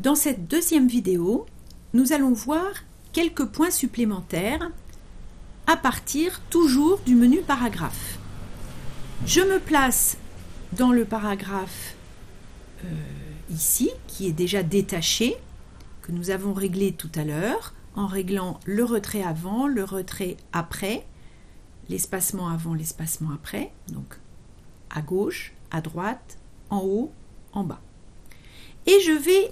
Dans cette deuxième vidéo, nous allons voir quelques points supplémentaires à partir toujours du menu paragraphe. Je me place dans le paragraphe ici, qui est déjà détaché, que nous avons réglé tout à l'heure, en réglant le retrait avant, le retrait après, l'espacement avant, l'espacement après, donc à gauche, à droite, en haut, en bas. Et je vais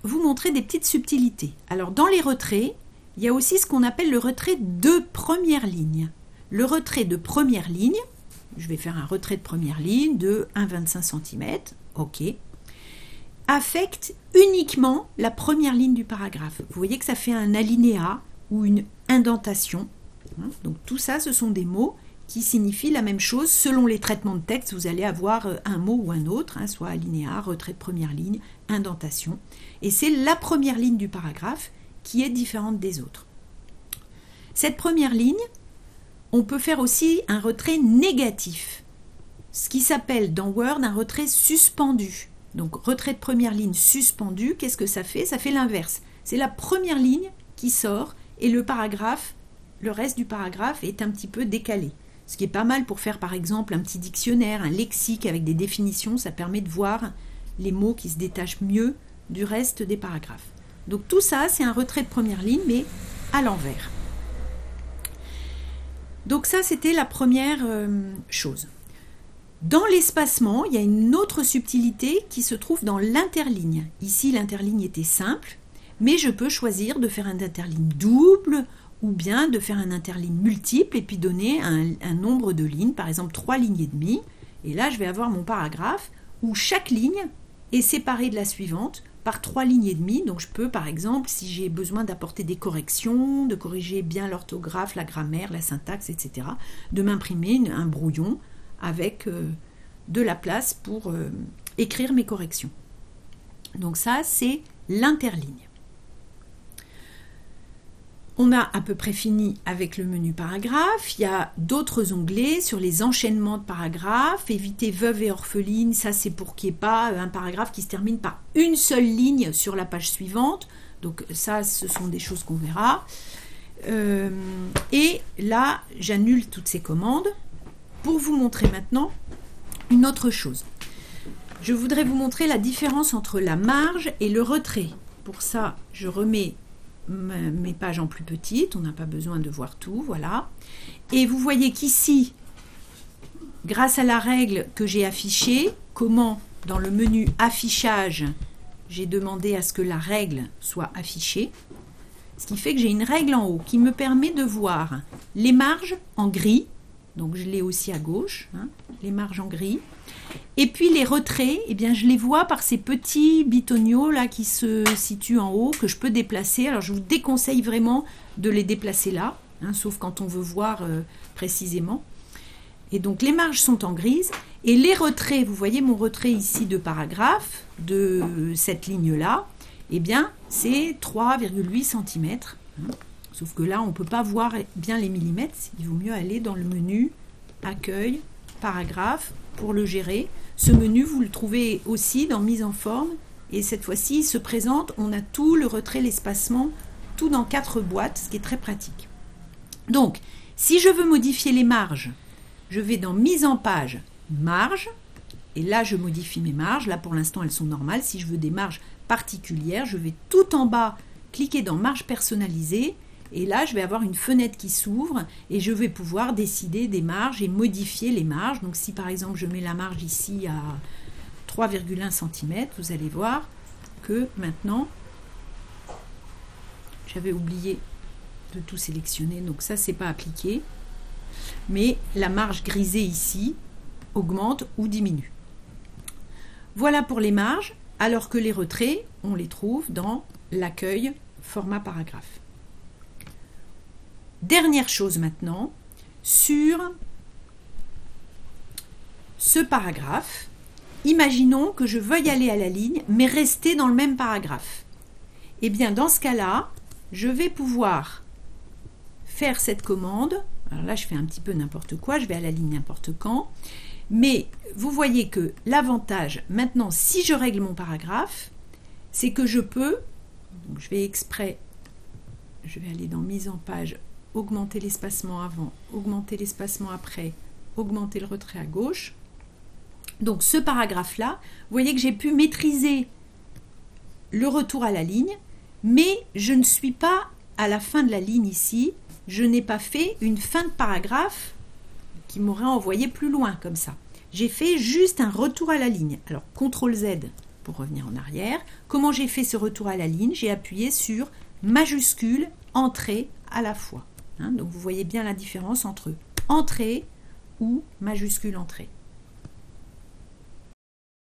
vous montrer des petites subtilités. Alors dans les retraits, il y a aussi ce qu'on appelle le retrait de première ligne. Le retrait de première ligne, je vais faire un retrait de première ligne de 1,25 cm, ok, affecte uniquement la première ligne du paragraphe. Vous voyez que ça fait un alinéa ou une indentation. Donc tout ça, ce sont des mots qui signifient la même chose selon les traitements de texte. Vous allez avoir un mot ou un autre, soit alinéa, retrait de première ligne, indentation. Et c'est la première ligne du paragraphe qui est différente des autres. Cette première ligne, on peut faire aussi un retrait négatif, ce qui s'appelle dans Word un retrait suspendu. Donc retrait de première ligne suspendu, qu'est-ce que ça fait? Ça fait l'inverse. C'est la première ligne qui sort et le paragraphe, le reste du paragraphe est un petit peu décalé. Ce qui est pas mal pour faire par exemple un petit dictionnaire, un lexique avec des définitions, ça permet de voir les mots qui se détachent mieux du reste des paragraphes. Donc tout ça, c'est un retrait de première ligne, mais à l'envers. Donc ça, c'était la première chose. Dans l'espacement, il y a une autre subtilité qui se trouve dans l'interligne. Ici, l'interligne était simple, mais je peux choisir de faire un interligne double ou bien de faire un interligne multiple et puis donner un nombre de lignes, par exemple 3 lignes et demie. Et là, je vais avoir mon paragraphe où chaque ligne est séparée de la suivante par 3 lignes et demie. Donc je peux, par exemple, si j'ai besoin d'apporter des corrections, de corriger bien l'orthographe, la grammaire, la syntaxe, etc., de m'imprimer un brouillon avec de la place pour écrire mes corrections. Donc ça, c'est l'interligne. On a à peu près fini avec le menu paragraphe. Il y a d'autres onglets sur les enchaînements de paragraphes. Éviter veuve et orpheline, ça c'est pour qu'il n'y ait pas un paragraphe qui se termine par une seule ligne sur la page suivante. Donc ça, ce sont des choses qu'on verra. Et là, j'annule toutes ces commandes pour vous montrer maintenant une autre chose. Je voudrais vous montrer la différence entre la marge et le retrait. Pour ça, je remets mes pages en plus petites, on n'a pas besoin de voir tout, voilà. Et vous voyez qu'ici, grâce à la règle que j'ai affichée, comment dans le menu affichage, j'ai demandé à ce que la règle soit affichée, ce qui fait que j'ai une règle en haut qui me permet de voir les marges en gris, donc je l'ai aussi à gauche, les marges en gris. Et puis les retraits, eh bien, je les vois par ces petits bitoniaux là qui se situent en haut, que je peux déplacer. Alors je vous déconseille vraiment de les déplacer là, sauf quand on veut voir précisément. Et donc les marges sont en grise. Et les retraits, vous voyez mon retrait ici de paragraphe, de cette ligne-là, eh bien c'est 3,8 cm. Sauf que là, on ne peut pas voir bien les millimètres. Il vaut mieux aller dans le menu Accueil, Paragraphe, pour le gérer. Ce menu, vous le trouvez aussi dans Mise en forme. Et cette fois-ci, il se présente. On a tout, le retrait, l'espacement, tout dans 4 boîtes, ce qui est très pratique. Donc, si je veux modifier les marges, je vais dans Mise en page, Marge. Et là, je modifie mes marges. Là, pour l'instant, elles sont normales. Si je veux des marges particulières, je vais tout en bas cliquer dans Marge personnalisée. Et là, je vais avoir une fenêtre qui s'ouvre et je vais pouvoir décider des marges et modifier les marges. Donc, si par exemple, je mets la marge ici à 3,1 cm, vous allez voir que maintenant, j'avais oublié de tout sélectionner, donc ça, c'est pas appliqué. Mais la marge grisée ici augmente ou diminue. Voilà pour les marges, alors que les retraits, on les trouve dans l'accueil format paragraphe. Dernière chose maintenant, sur ce paragraphe, imaginons que je veuille aller à la ligne, mais rester dans le même paragraphe. Eh bien, dans ce cas-là, je vais pouvoir faire cette commande. Alors là, je fais un petit peu n'importe quoi, je vais à la ligne n'importe quand. Mais vous voyez que l'avantage, maintenant, si je règle mon paragraphe, c'est que je peux, donc je vais exprès, je vais aller dans mise en page, augmenter l'espacement avant, augmenter l'espacement après, augmenter le retrait à gauche. Donc ce paragraphe-là, vous voyez que j'ai pu maîtriser le retour à la ligne, mais je ne suis pas à la fin de la ligne ici, je n'ai pas fait une fin de paragraphe qui m'aurait envoyé plus loin comme ça. J'ai fait juste un retour à la ligne. Alors CTRL Z pour revenir en arrière. Comment j'ai fait ce retour à la ligne? J'ai appuyé sur majuscule, entrée à la fois. Donc vous voyez bien la différence entre entrée ou majuscule entrée.